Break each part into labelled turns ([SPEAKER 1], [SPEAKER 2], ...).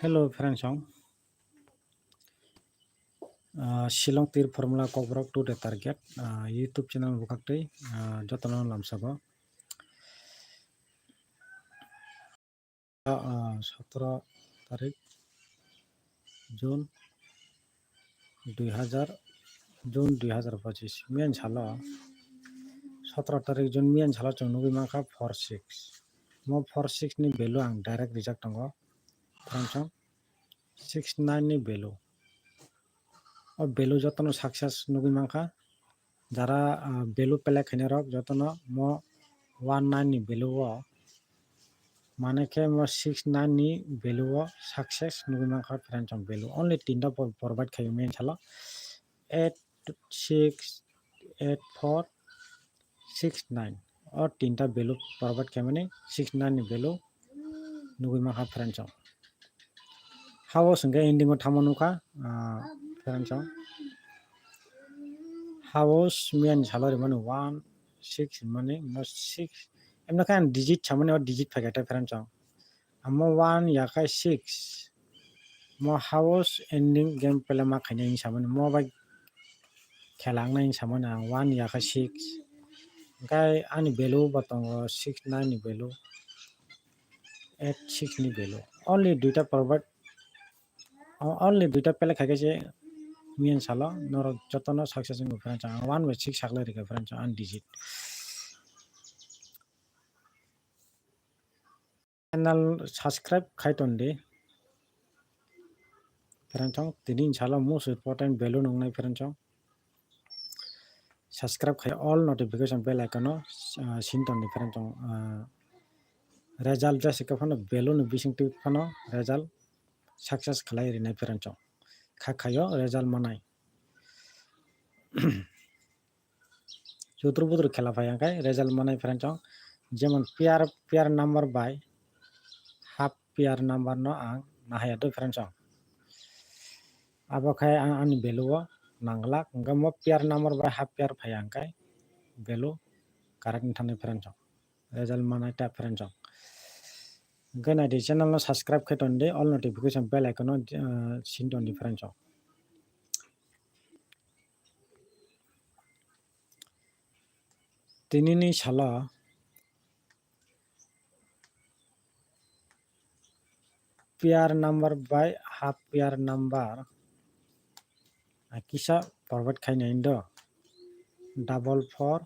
[SPEAKER 1] Hello, friends. Shillong tir formula kobrok to the target. YouTube channel bukakti. Jotono lamsago. 17 তারিখ June 2025 Mian ঝালো 17 তারিখ June Mian ঝালো চংনুগি মাখা 46 mo 46 ni belu ang direct reject tango fransong 69 ni belu o belu jotono success nugi mankha jara belu pele khine rok jotono mo 19 ni belu o মানে ke mo 69 ni belu o success nugi mankha fransong belu only tinta provide khayo men chala 8 6 8 4 6 9 और तीनटा बेलू पर्वत के माने 69 नि बेलू नुगै माखा फ्रेंड्स हाउ संगे एंडिंग थामनुखा फ्रेंड्स हाउ मियान झालर माने 1 6 माने no 6 एमना कान डिजिट छ माने डिजिट फैगाटा फ्रेंड्स अमो 1 याका 6 मो हाउस एंडिंग गेम पेले मा खैने सामने मो बाय खेलांनाय सामने 1 याका 6 गाय आनी बेलू बताओ 69 नि बेलू 86 नि बेलू only दुईटा पर्वत only दुईटा पेले खाके जे मियन साला नर जतन सक्सेस इन फ्रेंड्स 1 with 6 सकले रे फ्रेंड्स अन डिजिट चैनल सब्सक्राइब खाइतोन दे फ्रेंड्स तिनिन साला मोस्ट इंपोर्टेंट बेलू नंगनाय फ्रेंड्स सब्सक्राइब खाय ऑल नोटिफिकेशन बेल आइकन सिनटन दे फ्रेंड्स रिजल्ट जैसे कफन बेलू न बिसिंग टिप फनो रिजल्ट सक्सेस खलाय रे फ्रेंड्स खाखायो रिजल्ट मनाय जुद्र बुद्र खेला फायांखाय रिजल्ट मनाय फ्रेंड्स जेमन pair number by half pair number न आं नाहाया दो फ्रेंड्स अब खाय आंनि बेलू नांगला गम pair number by half pair फायांखाय बेलू करेक्ट थाने फ्रेंड्स रिजल्ट मनाय टा फ्रेंड्स गना दे चैनल सब्सक्राइब खाइतोन दे ऑल नोटिफिकेशन बेल आइकन सिनटन दे फ्रेंड्स तिनिनि साला pair number by half pair number किसा फॉरवर्ड खाइने इंदो 44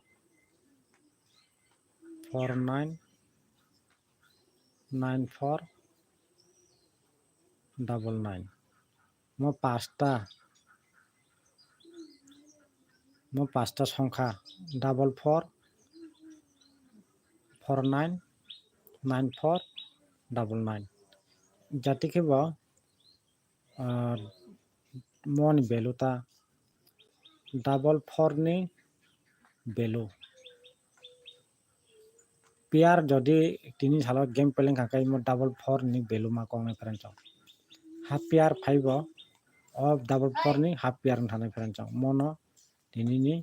[SPEAKER 1] 49 94 99 mo pasta সংখ্যা 44 49 94 99 जाति के बा mon बेलू ता 44 नि बेलू पेयर जदि तिनि साल गेम पेलें खाकाय मो 44 नि बेलू मा Kong friends half pair 5 of 44 नि हाफ पेयर थाने फ्रेंड्स मोनो तिनि नि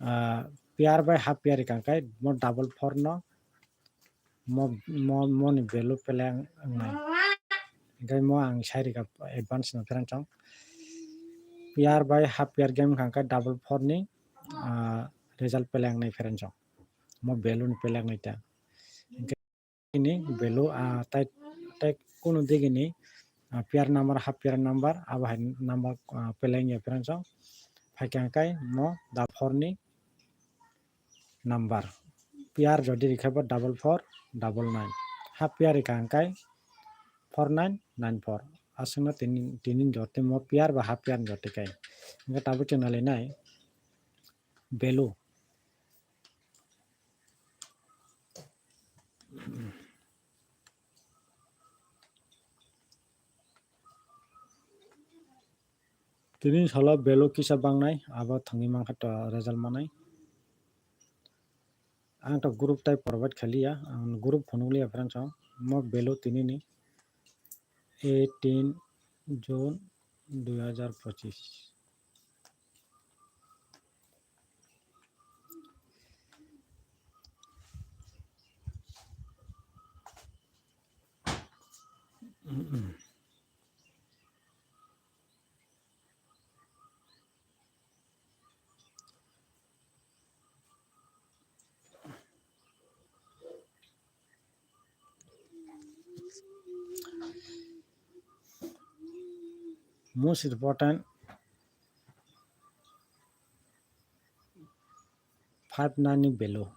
[SPEAKER 1] पेयर बाय हाफ पेयर खाकाय मो 44 न मो नि बेलू पेलें नाय गाय मो आं साइरि का एडवांस न friends pair by half pair game खाकाय 44 नि रिजल्ट पेलें नाय friends mo belun pelak naita ini belu tai kuno digini pair number half pair number abah number peleng ya friends phaikai mo da 4 ni number pair jodi rikhaba 4499 half pair ikangkai 4994 asuna tinin jote mo pair ba half pair jote kai nga tabu channel nai belu tini sala belo kisa bangnai aba thangi mangkha to result manai ang to group type provide khaliya group phonungli friends mo belo tini ni 18 June 2025 Most important 59 ni below.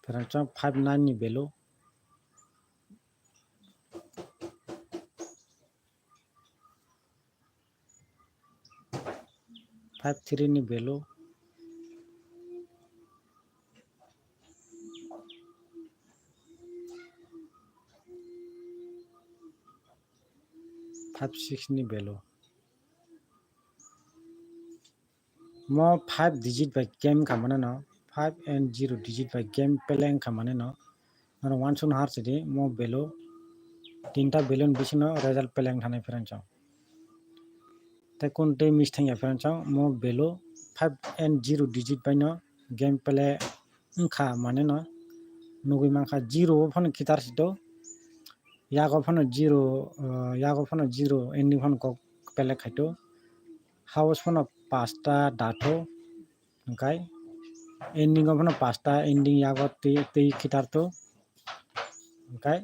[SPEAKER 1] Perhaps 59 ni below. 53 ni below. 56 ni below. Mo 5 digit by game kamane no 5 and 0 digit by game peleng kamane no nor 1 sun har sidi mo below tinta below bisino result peleng thane feranchang te kunte mistang ya feranchang mo below 5 and 0 digit by no game pele kha mane no nugui mangkha 0 phone kitar sido yago phone 0 ending phone kok pele khaito house phone pasta dato okay ending phone pasta ending yago te kitar to okay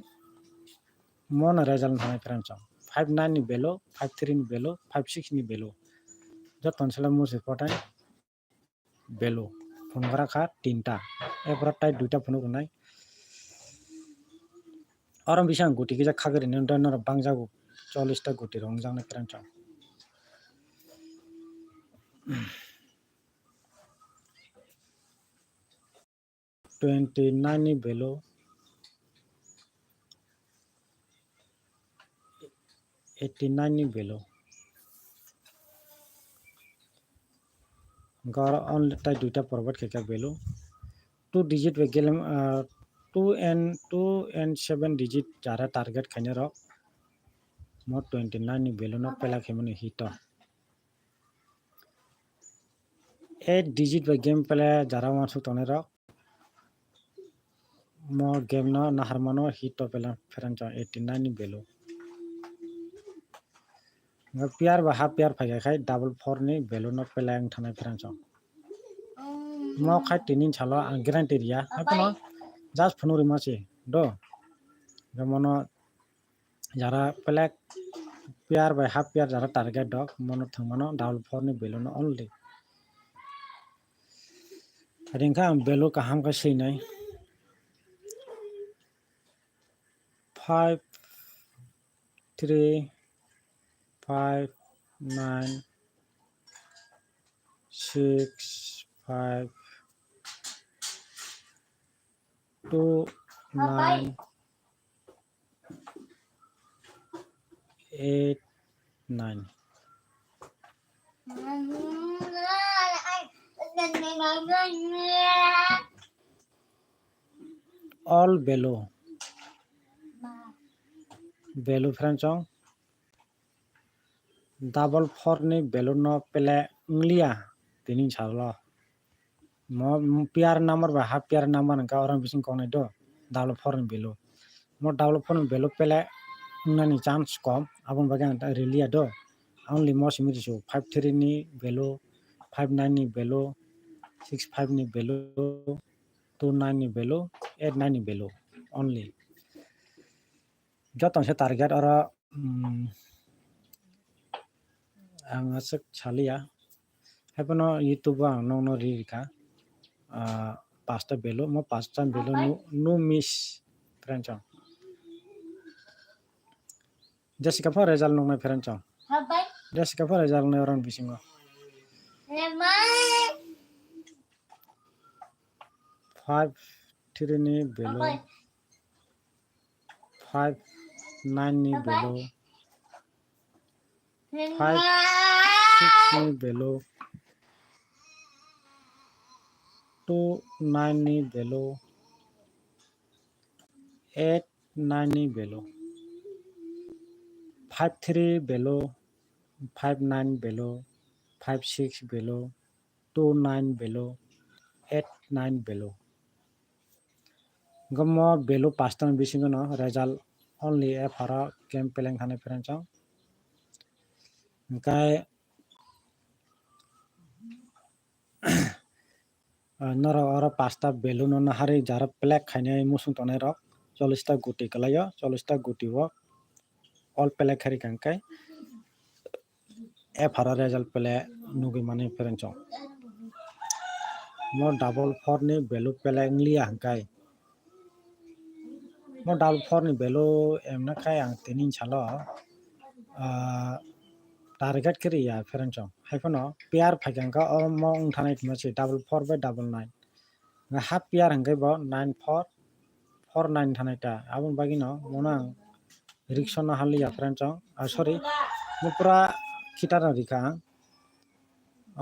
[SPEAKER 1] mon result thane feranchang 59 ni below 53 ni below 56 ni below joton sela most important below phone kara kha tinta এরপর টাই দুইটা phone নাই আরম বিশাং গুটি কি যা খাগরে নন্ডার বাংজাগু 40 টা গুটি রংজাং না কেরান চাও 29 ni below 89 ni below gar only টাই দুইটা পরবর্তী খেকা below 2 digit we gelem 2 and 7 digit jara target khane ro mo 29 ni below no pela khemani hito 8 digit we game pela jara wansu tone ro mo game no naharmano hito pela ferancha 89 ni below piar ba half piar phaiga khai double 4 ni below no pela ang thana ferancha mo khai tinin chalo ang guarantee ria apono just phonori mache do gamono jara pela piar by half piar jara target dog mono thangmano double 4 ni below no only ringka below kaham ka sei nai 5 3 5 9 6 5 2 9 8 9 all below friends double 4 ni below no pele nglia tinin chalo mo piar number ba half piar number ka orang bising konai do double 4 ni below mo double 4 ni below pele nani chance kom abon bagan really do only mo simiri so 53 ni below 59 ni below 65 ni below 29 ni below 89 ni below only joton se target ora ang asek chalia hapono youtube ang no rika pasta below mo pasta below no miss franchon Jessica for result no mai franchon Jessica for result no orang bisingo 5 3 ni below 5 9 ni below 5 6 ni below 2 9 ni below 8 9 ni below 5 3 below 5 9 below 5 6 below 2 9 below 8 9 below Gamo belu pastan bisingo no result only a fara game peleng thane perenchang. Kai noro oro pasta belu no hari jara pelek khaine musung tonai rok 40 ta guti kalayo 40 ta guti wo all pelek khari kangkai e fara result pele nugi mani perenchang. Mo double 4 ni belu peleng liya hangkai. Mo double 4 ni belu emna kai ang tinin chalo target kiri ya perenchang. Haifono pair phagangka o mo ungthanai tmachi double 4 by double 9. Nga half pair hangkai bo 9 4 4 9 thanai ta abon bagi no monang rikson na hali ya perenchang. Sorry mo pura kita na rika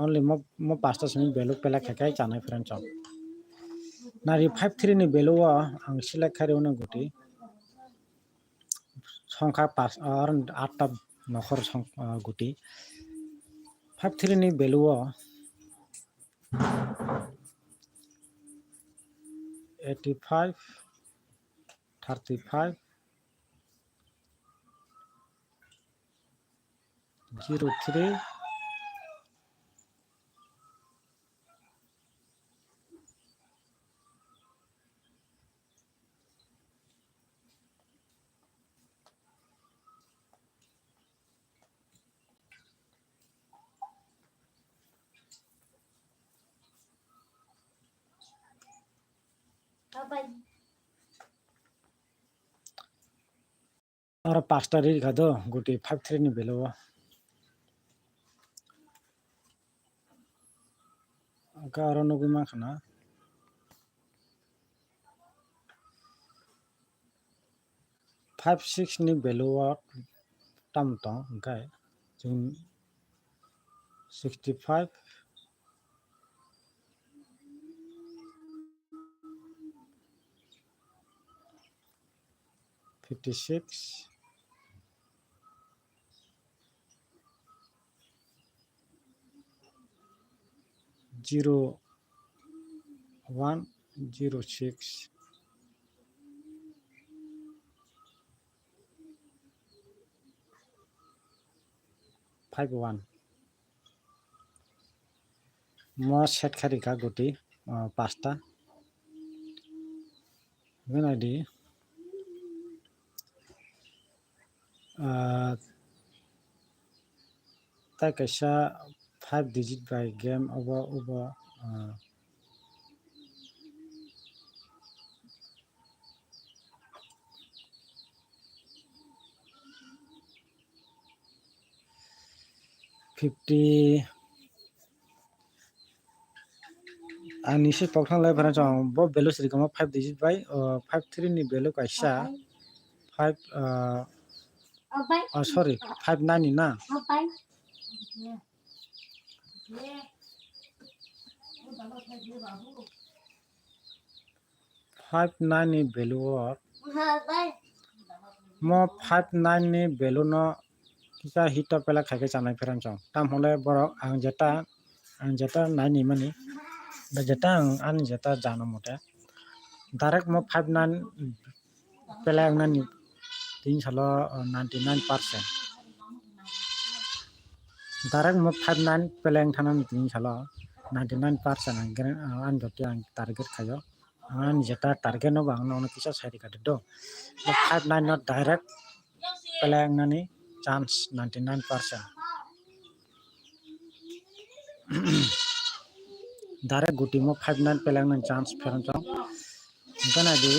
[SPEAKER 1] only mo pasta sini belu pelek khakai chanai perenchang. Nari 5-3 ni belu wa ang select khari una guti সংখ্যা 5 around 8 ta nokhor guti 5-3 ni belu wa 85 35 03 Ora 5 ta ri khado guti 5-3 ni belu wa ka aro nugi ma khana 5-6 ni belu wa tam tong kai jung 65 56 01 06 51 mo set khari ka guti 5 ta ngana di ta kaisa 5 digit by game over 50 ani se pokthang lai phara chong bo belu sri kama 5 digit by 5-3 ni belu kaisa 5 sorry 5-9 ni na 5-9 ni belu mo 5-9 ni belu no kisa hita pela khake chanai pheran chong tam hole borok ang jeta 9 ni mani da jeta ang jeta jano mote direct mo 5-9 pela ang nani tin salo 99% direct mo 5-9 pela ang thanan tin salo 99% ang joti ang target khayo ang jeta target no bang no kisa sari ka do 5-9 no direct pela ang nani chance 99% direct guti mo 5-9 pelang nang chance pheran chong kana di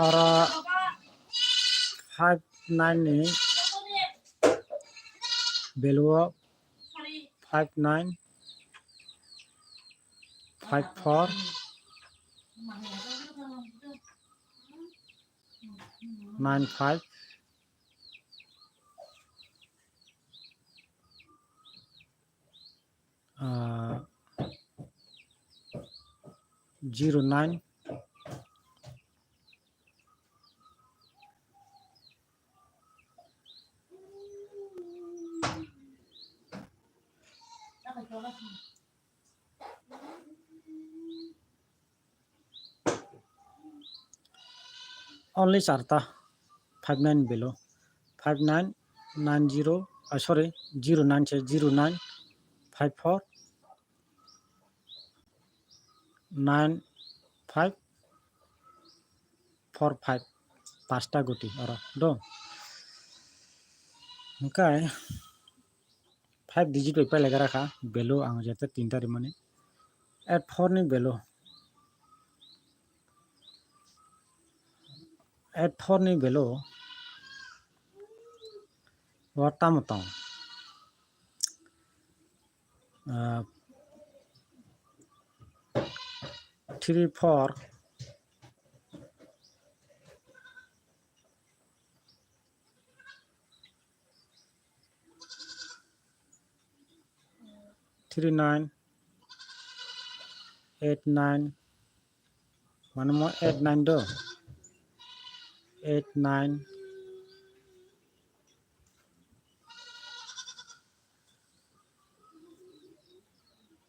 [SPEAKER 1] ora 5-9 ni beluo 5-9 5-4 9-5 09 only charta 59 below 5990 sorry 09 से 09 54 95 45 पाँचटा गुटी और दो ओंखाय 5 digit पे लगा रखा बेलो आं जाते 3 टा रिमाने 84 नि बेलो 84 नि बेलो वाटा मतों 34 39 89 माने मो 89 दो 89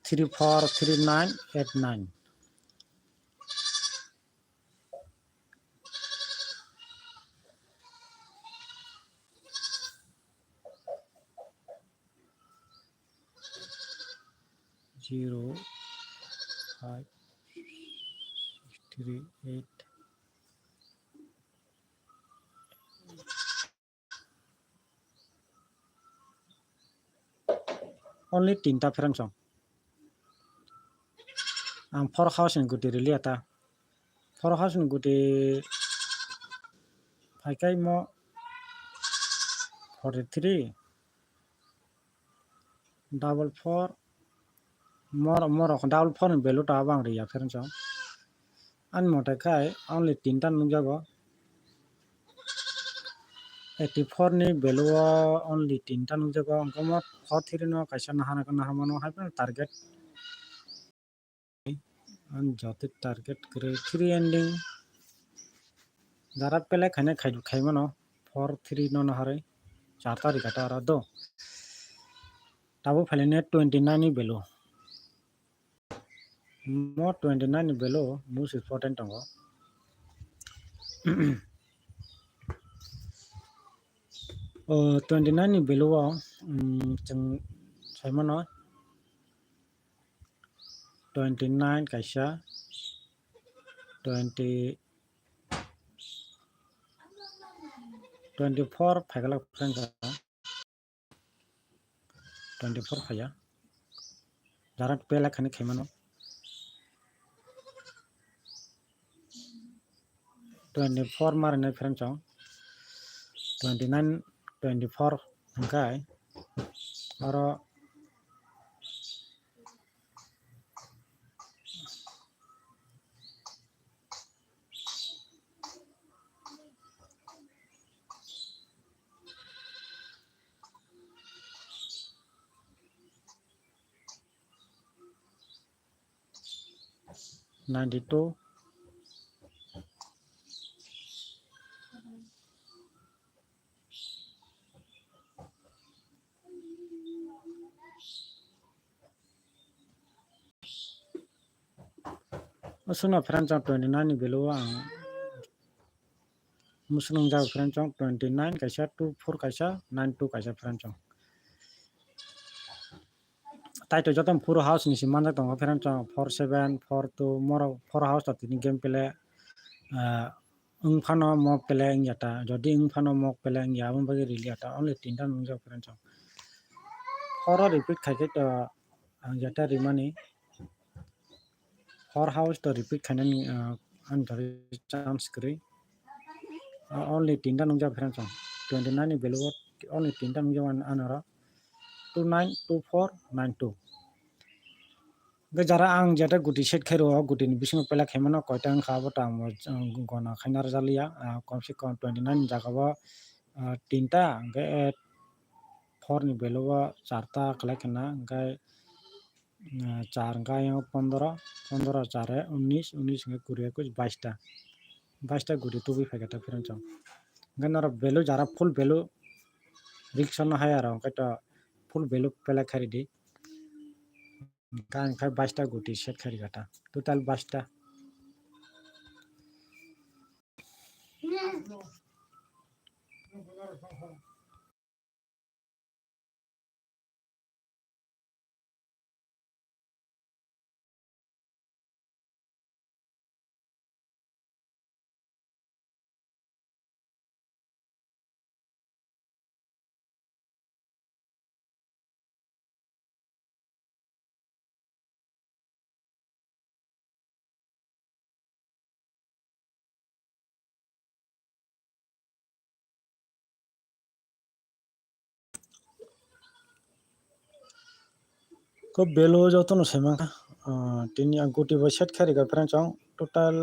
[SPEAKER 1] 34 39 89 0 5 3 8 only 3 टा फ्रेंड सं आं 4 हाउस नि गुटी रिलियाता 4 हाउस नि गुटी फाइकाय मो 43 डबल 4 मोर डबल 4 नि बेलो ता बांग रिया फ्रेंड सं अन मोटे खाय only 3 टा नुग जागो 84 नि बेलो only 3 टा नुग जागो अंको मो 43 नो कैसा नहाना का नहामनो हाय टारगेट अन जाते टारगेट करे 3 एंडिंग जरा पहले खाने खाइमनो 43 नो नहारे 4 तारीख का तारा दो ताबो फैलेने 29 नि बेलो मो 29 नि बेलो मोस्ट इम्पोर्टेंट हो 29 नि बेलो जों साइमनो 29 कैसा 24 फाइगला फ्रेंड 24 फाया जरा पहले खाने खाइमनो 24 मारने फ्रेंड 29 24 हंकाय और 92 सुनो फ्रेंड 29 नि बेलो मुसलुं जाओ फ्रेंड 29 कैसा 24 कैसा 92 कैसा फ्रेंड ताइतो जतम पूरा हाउस निसी मानजा दङ फ्रेंड 47 42 मोर 4 हाउस तनि गेम पेले फानो मक पेले इंजाता जदि फानो मक पेले इंजा आबन बगे रिलियाता ओनली 3 टा नुजा फ्रेंड 4 रिपीट खाइके तो जाता रिमानी 4 हाउस तो रिपीट खाने अंदर चांस करी only 3 टा नुजा फ्रेंड 29 नि बेलो only 3 टा नुजा अनरा 29 24 92 जरा आं जाता गुटी सेट खेरो गुटी नि बिसिंग पेला खेमनो कयटा खाबो ता गना खाइनार जालिया कम से कम 29 जागाबो 3 टा गे 4 नि बेलो 4 ता खले खेना गे 4 गाय 15 15 4 19 19 गे कुरिया कुछ 22 टा गुटी तो भी फेगटा फ्रेंड गनर बेलो जरा फुल बेलो रिक्शन है यार कयटा फुल बेलो पेला खरीदी गान खाय 22 टा गुटी सेट खरीगाटा टोटल 22 टा ko belo joto no sema tini ang guti ba set khari ga friends ang total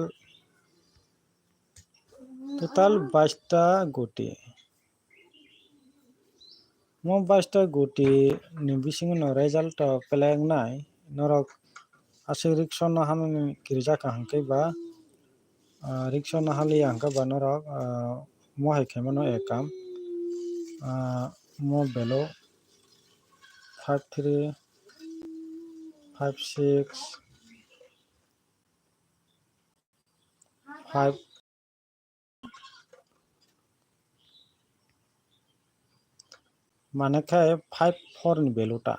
[SPEAKER 1] 22টা গুটি mo 22টা গুটি ni bisingo no result peleng nai norok ase rikson na hamani kirja ka hangke ba rikson na hali hangka ba norok mo hai khemano ekam mo belo 53 56 5 মানে খায় 54 ni beluta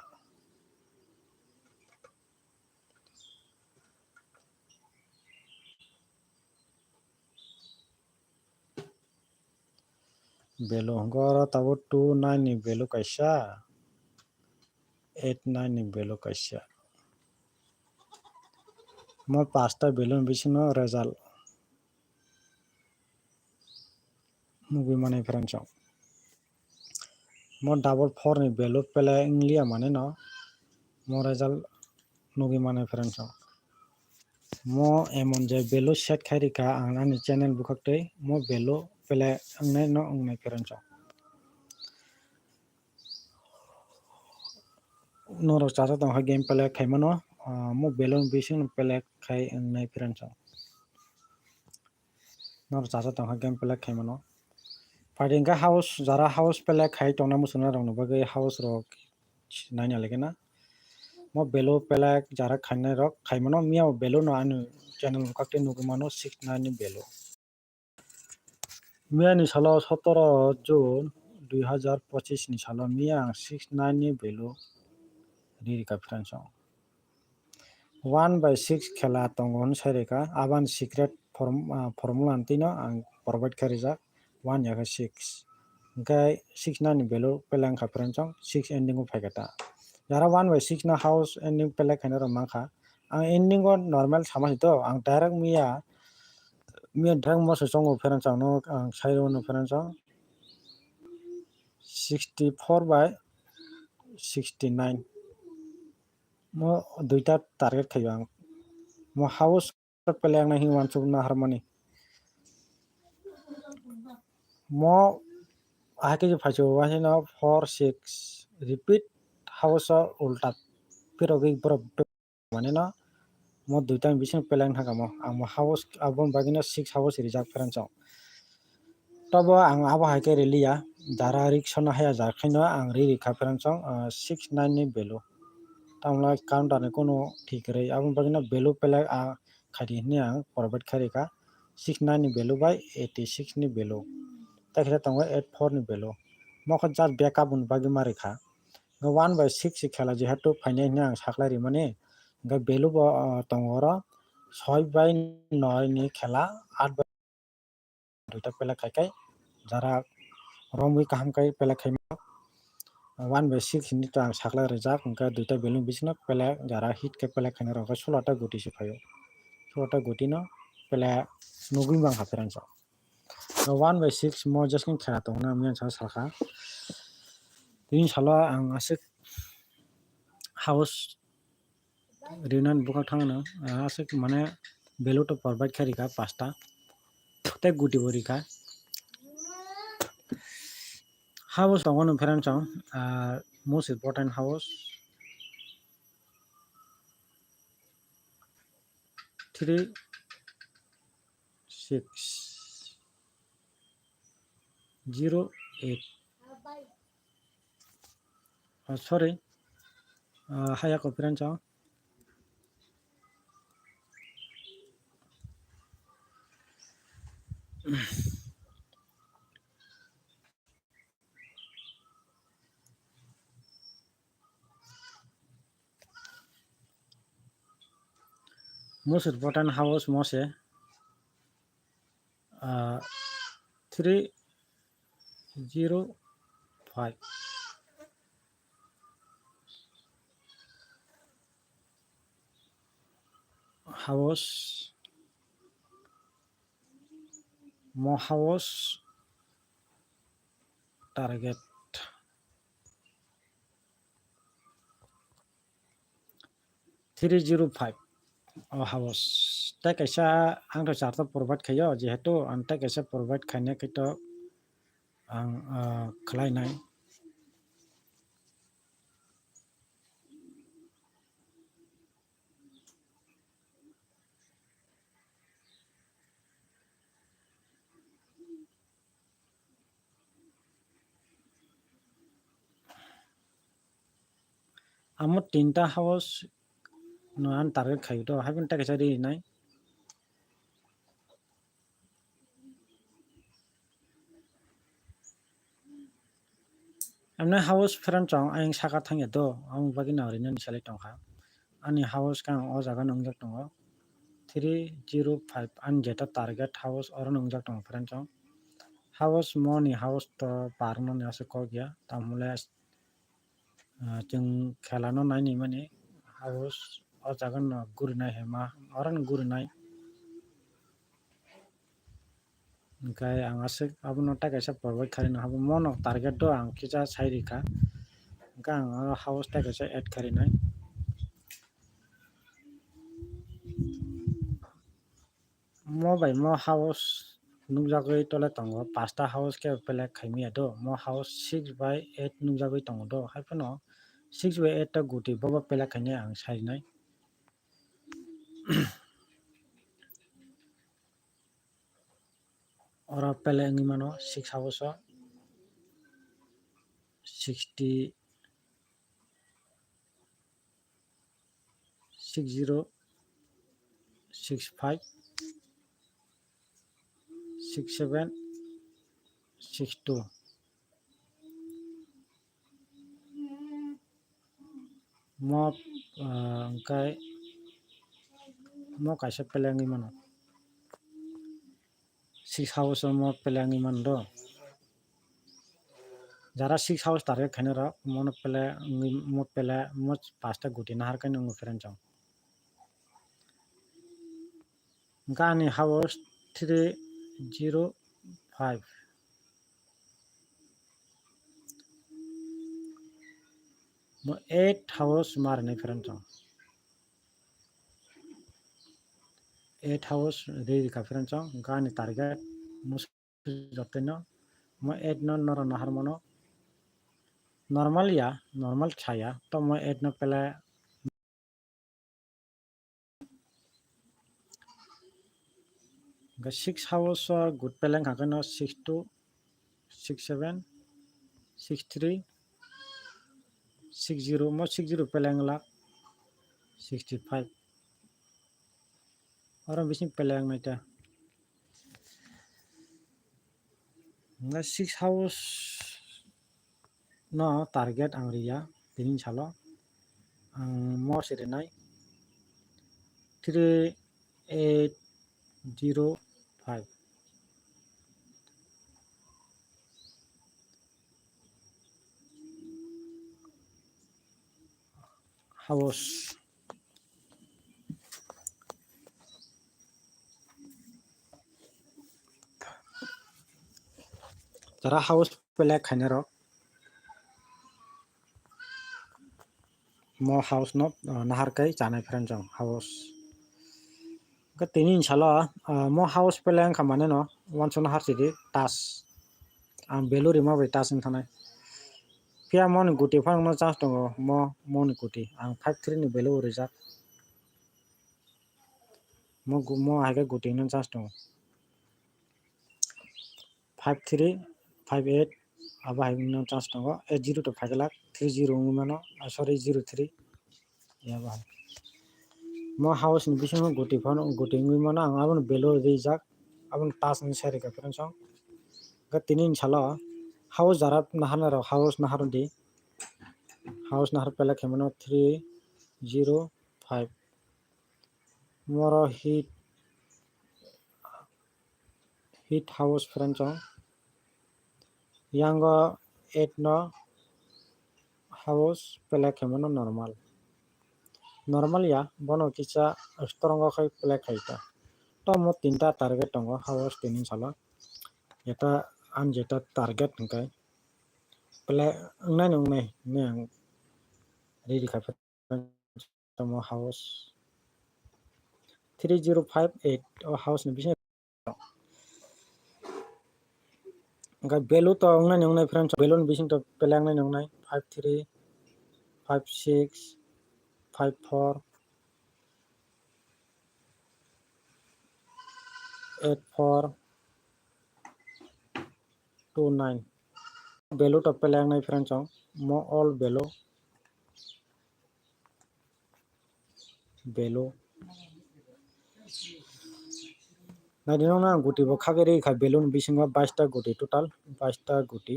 [SPEAKER 1] belo hongora tabo 29 ni belo kaisa 89 ni belo kaisa mo 5টা belo bisino result mugi mane friends mo double 4 ni belo pele inglia mane no mo result nugi mane friends mo emon je belo set khairi ka angani channel bukakte mo belo pele angnai no angnai friends noro chasa tong ha game pele khaimano mo belo bising pele khai angnai friends noro chasa tong ha game pele khaimano Padingka house jara house pele khai tongna musuna rong bagai house rok naina legena mo belo pele jara khainai rok khaimano miao belo no anu channel kakte nugumano 69 ni belo mia ni salo 17 June 2025 ni salo mia 69 ni belo riri ka friends 1/6 khela tongon saireka aban secret formula antino ang provide kharijak 1 yaga 6 Gai 69 ni belo pelang ka friends 6 ending upaigata jara 1/6 na house ending pelek khaina ro mangkha ang ending o normal samasi to ang direct mia direct mo so chongo friends no ang sairo no friends 64/69 mo duita target khayo ang mo house pelang na hiwan chuk na harmony mo ahake je phacho wasino 4 6 repeat house ulta pirogi bro mane no mo duita bisin pelang thaka mo ang house abon bagino 6 house reserve friends tobo ang abo haike relia jara riksona haya jarkhaino ang ri kha friends 69 ni belo tamla counter ni kono thik rei abon bagino belo pele khari ni ang provide khari ka 69 ni belo by 86 ni belo takhe tongo 84 ni belo mokho just backup un bagi mari kha 1/6 khela jehetu final ni ang saklai ri mane ga belo bo tongoro 6/9 ni khela 8 duita pela khai jara romwi kaham kai pela khai 1/6 ni to ang saklai rijak engka duita belo bisino pela jara hit ke pela khaina ro 16 ta guti se phayo 16 ta guti no pela nugui bang ha friends 1/6 mo just kin khela tongna mian sa sakha tin salo ang asik house rinan buka thangna asik mane belo to provide khari ka 5ta te guti bori ka house tongo friends most important house 3 6 0 8 sorry haya ko friends most important house mo se 3 0 5 house mo house target 305 house ta kaisa ang to charta provide khayo jehetu ang ta kaisa provide khaine kito ang khlai nai amo tinta house no an target khayo to haibun ta kaisa ri nai amna house friend chong ang saka thangya to ang bagi na rin ni select tong kha ani house kang o jaga nongjak tongo 305 an jeta target house or nongjak tong friend chong house money house to parno ne ase ko gya tamule chung khela no nai ni mani house o jaga no gurinai hema oran gurinai Kai ang asik abono ta kaisa provide khari no habo mono target do ang kisa sairi kha ang house ta kaisa add khari nai mo bai mo house nugjagoi tole tongo 5 ta house ke pele khaimi do mo house 6/8 nugjagoi tongo do haipano 6/8 ta guti bobo pele khaine ang sai nai ora pele ngi mano 6 house 60 60 65 67 62 mo kai mo kaisa pele ngi mano 6 house mo pele ngi man do jara 6 house target khaine ra mono pele mo pele mo 5 ta guti nahar kaine ngi friend chong Gani house 305 mo 8 house mar nei friend chong 8 house ready ka friend chong gani target mo joteno mo 8 no noro nahar mono normal ya normal chaya to mo 8 no pele ga 6 house good peleng ka no 62 67 63 60 mo 60 peleng la 65 orang bising peleng naita nga 6 house no target ang ria tinin chalo ang mo sirenai 3805 house tara house pelek khainero mo house no nahar kai chanai friend jong house ka tinin chala mo house peleng khamane no wan chona har sidi tas ang beluri ma bai tas thanai pia mon guti phang no chance tongo mo mon guti ang 53 ni belu rijak mo haga guti no chance tongo 53 58 aba hai no chance tongo 80 to 5 lakh 30 mano sorry 03 ya ba mo house ni bising guti phone guti ngi mano ang abon belo rijak abon tas ni sari ka friend song ga tinin chala house jarap nahana ro house nahar di house nahar pela khemano 305 moro hit house friend chong yango 8 no house pela khemano normal ya bono kicha strong khai pela khaita to mo tinta target tongo house tinin chala eta an jeta target ngkai pela nai nang nai ready ka Tomo house 3058 house ni bising ga belu to ngai ngai friends belu ni bising to pelang nai ngai 53 56 54 84 29 belu to pelang nai friends mo all belu na dino na guti bo khagere kha belun bising 22 ta guti total 22 ta guti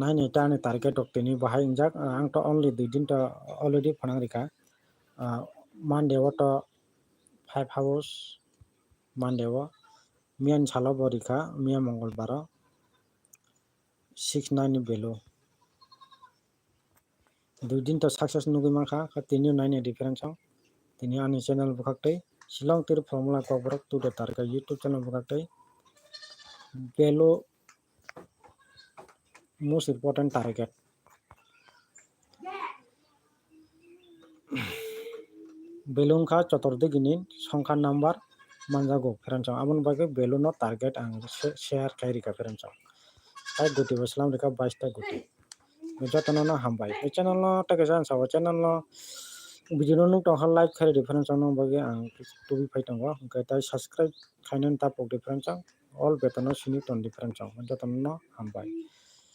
[SPEAKER 1] nai ni ta ni target ok tini bahai injak ang to only 2 din to already phanang rika Monday to 5 hours Monday mian chalo borika miya mongolbar 69 ni belu 2 din to success nugi mangkha tini nai ni difference tini ani channel bukhaktai Shillong tir formula cover to the target YouTube channel bukhaktai belu most important target belum kha chotordi gini songkha number manjago friends amon bage belum no target ang share kairi ka friends tai guti baslam reka 22 ta guti jotono no hambai channel no take jan sa channel no video no tong like khai difference no bage ang tubi phai tongo tai subscribe khainan tapok difference all betono sini ton difference jotono no hambai